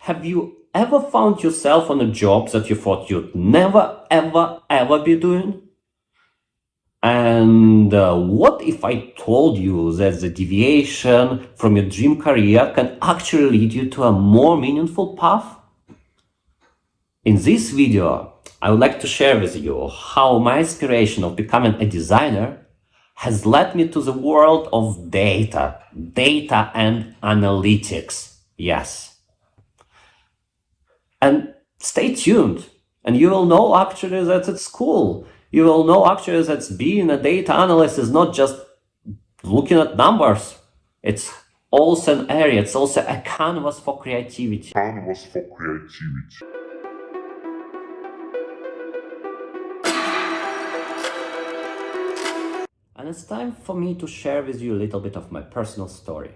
Have you ever found yourself on a job that you thought you'd never, ever be doing? And what if I told you that the deviation from your dream career can actually lead you to a more meaningful path? In this video, I would like to share with you how my aspiration of becoming a designer has led me to the world of data and analytics. Yes. And stay tuned, and you will know actually that it's cool. You will know actually that being a data analyst is not just looking at numbers. It's also an area, it's also a canvas for creativity. And it's time for me to share with you a little bit of my personal story.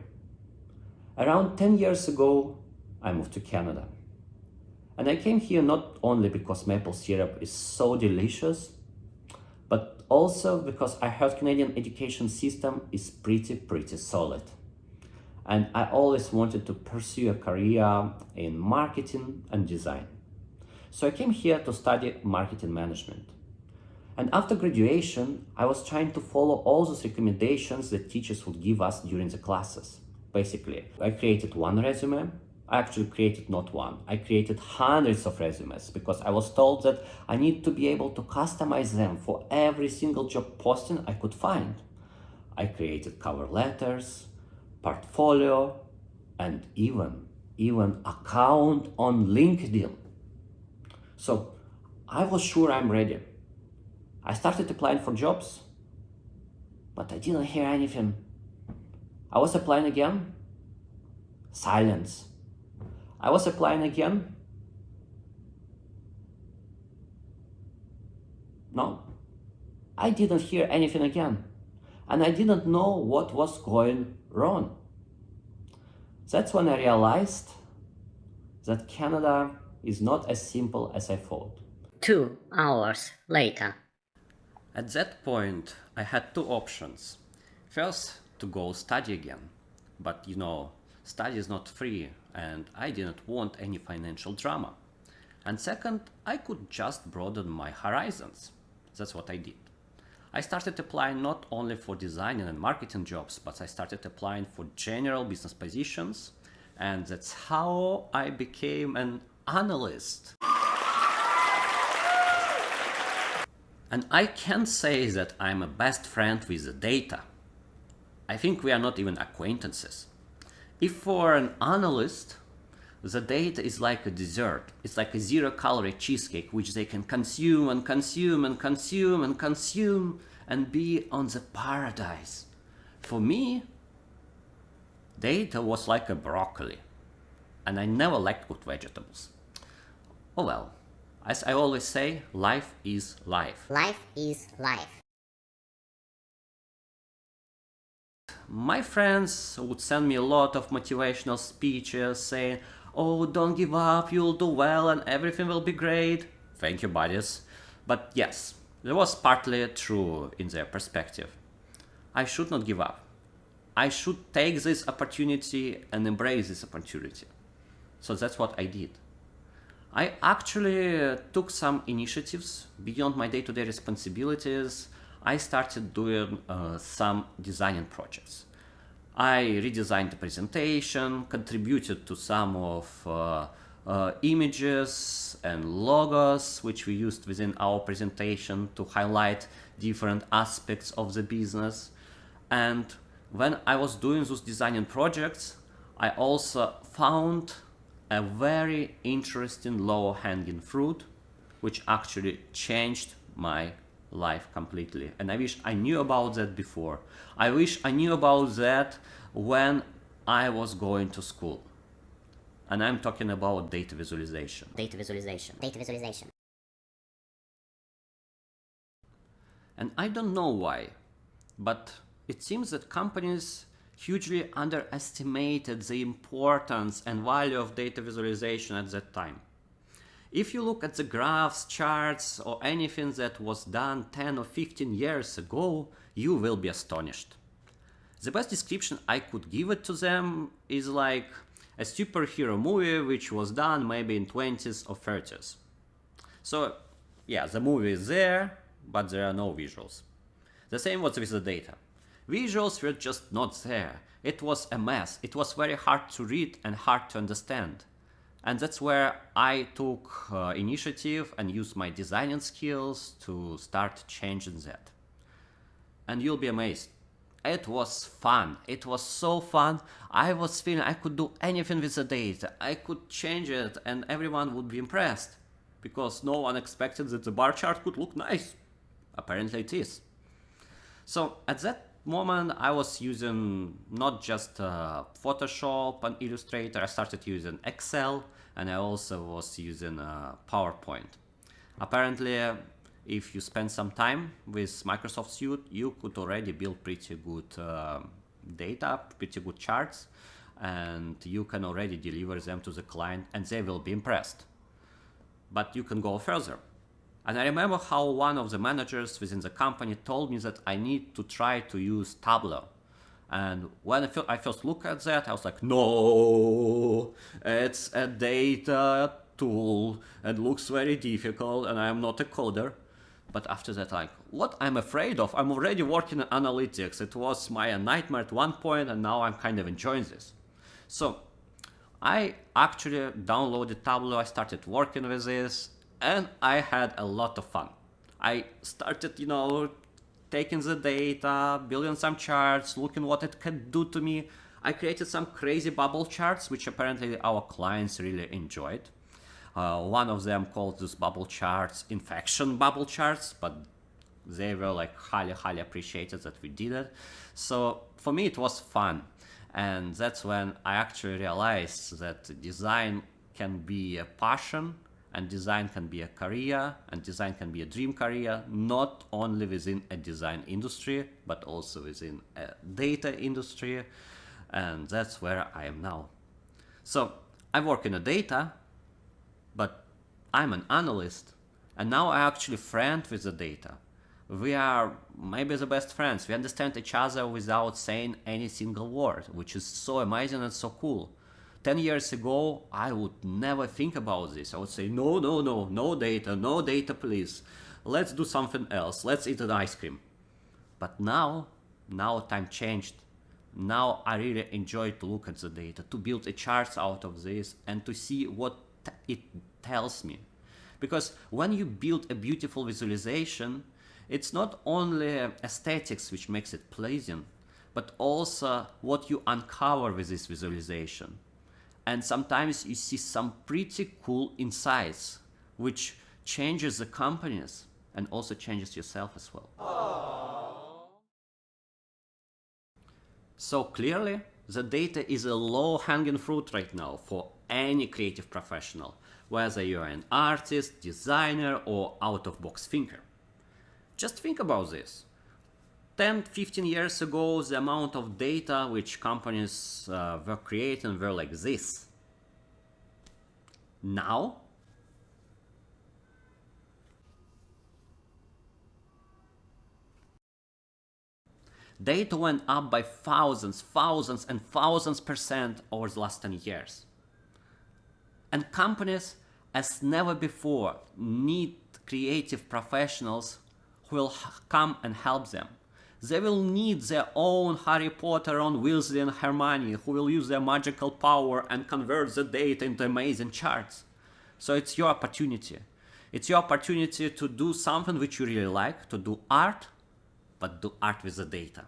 Around 10 years ago, I moved to Canada. And I came here not only because maple syrup is so delicious, but also because I heard Canadian education system is pretty solid. And I always wanted to pursue a career in marketing and design. So I came here to study marketing management. And after graduation, I was trying to follow all those recommendations that teachers would give us during the classes. Basically, I created one resume. I actually created not one. I created hundreds of resumes because I was told that I need to be able to customize them for every single job posting I could find. I created cover letters, portfolio, and even account on LinkedIn. So I was sure I'm ready. I started applying for jobs, but I didn't hear anything. I was applying again. Silence. I was applying again. No. I didn't hear anything again. And I didn't know what was going wrong. That's when I realized that Canada is not as simple as I thought. 2 hours later. At that point, I had two options. First, to go study again. But study is not free, and I didn't want any financial drama. And second, I could just broaden my horizons. That's what I did. I started applying not only for designing and marketing jobs, but I started applying for general business positions, and that's how I became an analyst. And I can say that I'm a best friend with the data. I think we are not even acquaintances. If for an analyst, the data is like a dessert. It's like a zero-calorie cheesecake which they can consume and consume and consume and consume and be on the paradise. For me, data was like a broccoli, and I never liked cooked vegetables. Oh well. As I always say, life is life. Life is life. My friends would send me a lot of motivational speeches saying, "Oh, don't give up, you'll do well and everything will be great." Thank you, buddies. But yes, there was partly true in their perspective. I should not give up. I should take this opportunity and embrace this opportunity. So that's what I did. I actually took some initiatives beyond my day-to-day responsibilities. I started doing some designing projects. I redesigned the presentation, contributed to some of images and logos which we used within our presentation to highlight different aspects of the business. And when I was doing those designing projects, I also found a very interesting low-hanging fruit which actually changed my life completely. And I wish I knew about that before. I wish I knew about that when I was going to school. And I'm talking about data visualization. Data visualization. Data visualization. And I don't know why, but it seems that companies hugely underestimated the importance and value of data visualization at that time. If you look at the graphs, charts, or anything that was done 10 or 15 years ago, you will be astonished. The best description I could give it to them is like, a superhero movie which was done maybe in 20s or 30s. So yeah, the movie is there, but there are no visuals. The same was with the data. Visuals were just not there. It was a mess. It was very hard to read and hard to understand. And that's where I took initiative and used my designing skills to start changing that. And you'll be amazed. It was fun. It was so fun. I was feeling I could do anything with the data. I could change it and everyone would be impressed. Because no one expected that the bar chart could look nice. Apparently it is. So at that moment I was using not just Photoshop and Illustrator, I started using Excel, and I also was using PowerPoint. Apparently, if you spend some time with Microsoft Suite, you could already build pretty good data, pretty good charts, and you can already deliver them to the client and they will be impressed. But you can go further. And I remember how one of the managers within the company told me that I need to try to use Tableau. And when I first looked at that, I was like, no, it's a data tool and looks very difficult and I'm not a coder. But after that, like, what I'm afraid of, I'm already working in analytics. It was my nightmare at one point and now I'm kind of enjoying this. So I actually downloaded Tableau, I started working with this, and I had a lot of fun. I started, taking the data, building some charts, looking what it can do to me. I created some crazy bubble charts, which apparently our clients really enjoyed. One of them called these bubble charts infection bubble charts, but they were like highly appreciated that we did it. So for me it was fun. And that's when I actually realized that design can be a passion, and design can be a career, and design can be a dream career, not only within a design industry, but also within a data industry. And that's where I am now. So I work in the data, but I'm an analyst, and now I actually friend with the data. We are maybe the best friends. We understand each other without saying any single word, which is so amazing and so cool. 10 years ago, I would never think about this. I would say, no data, please. Let's do something else. Let's eat an ice cream. But now time changed. Now I really enjoy to look at the data, to build a charts out of this and to see what it tells me. Because when you build a beautiful visualization, it's not only aesthetics which makes it pleasing, but also what you uncover with this visualization. And sometimes you see some pretty cool insights, which changes the companies and also changes yourself as well. Aww. So clearly, the data is a low-hanging fruit right now for any creative professional, whether you're an artist, designer, or out-of-box thinker. Just think about this. 10-15 years ago, the amount of data which companies were creating were like this. Now, data went up by thousands and thousands % over the last 10 years. And companies, as never before, need creative professionals who will come and help them. They will need their own Harry Potter, Ron Weasley and Hermione, who will use their magical power and convert the data into amazing charts. So it's your opportunity. It's your opportunity to do something which you really like, to do art, but do art with the data.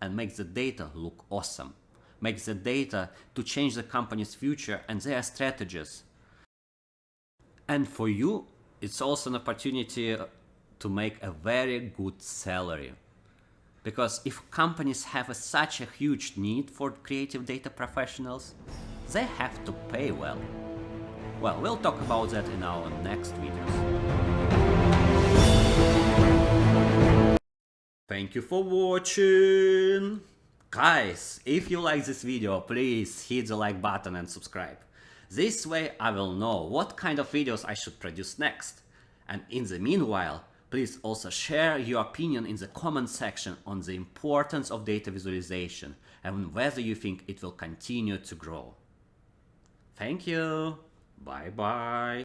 And make the data look awesome. Make the data to change the company's future and their strategies. And for you, it's also an opportunity to make a very good salary. Because if companies have such a huge need for creative data professionals, they have to pay well. Well, we'll talk about that in our next videos. Thank you for watching! Guys, if you like this video, please hit the like button and subscribe. This way I will know what kind of videos I should produce next. And in the meanwhile, please also share your opinion in the comment section on the importance of data visualization and whether you think it will continue to grow. Thank you. Bye bye.